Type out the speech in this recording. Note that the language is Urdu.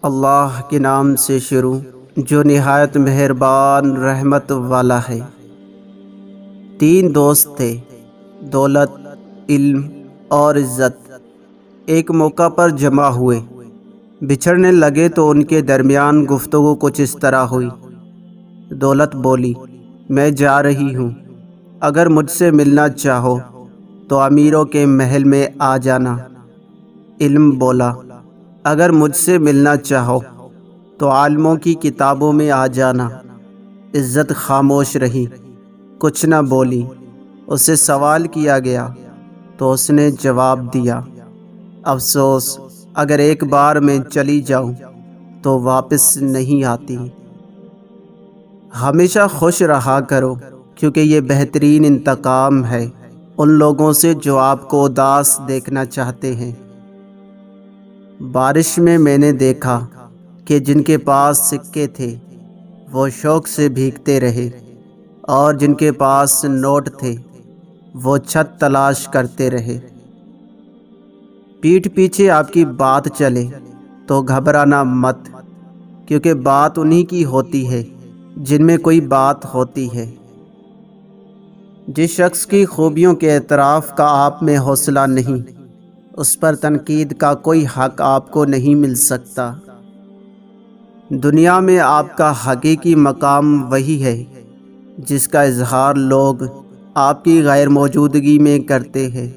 اللہ کے نام سے شروع جو نہایت مہربان رحمت والا ہے۔ 3 دوست تھے، دولت، علم اور عزت، ایک موقع پر جمع ہوئے۔ بچھڑنے لگے تو ان کے درمیان گفتگو کچھ اس طرح ہوئی۔ دولت بولی، میں جا رہی ہوں، اگر مجھ سے ملنا چاہو تو امیروں کے محل میں آ جانا۔ علم بولا، اگر مجھ سے ملنا چاہو تو عالموں کی کتابوں میں آ جانا۔ عزت خاموش رہی، کچھ نہ بولی۔ اسے سوال کیا گیا تو اس نے جواب دیا، افسوس، اگر ایک بار میں چلی جاؤں تو واپس نہیں آتی۔ ہمیشہ خوش رہا کرو، کیونکہ یہ بہترین انتقام ہے ان لوگوں سے جو آپ کو اداس دیکھنا چاہتے ہیں۔ بارش میں نے دیکھا کہ جن کے پاس سکے تھے وہ شوق سے بھیگتے رہے، اور جن کے پاس نوٹ تھے وہ چھت تلاش کرتے رہے۔ پیٹھ پیچھے آپ کی بات چلے تو گھبرانا مت، کیونکہ بات انہی کی ہوتی ہے جن میں کوئی بات ہوتی ہے۔ جس شخص کی خوبیوں کے اعتراف کا آپ میں حوصلہ نہیں، اس پر تنقید کا کوئی حق آپ کو نہیں مل سکتا۔ دنیا میں آپ کا حقیقی مقام وہی ہے جس کا اظہار لوگ آپ کی غیر موجودگی میں کرتے ہیں۔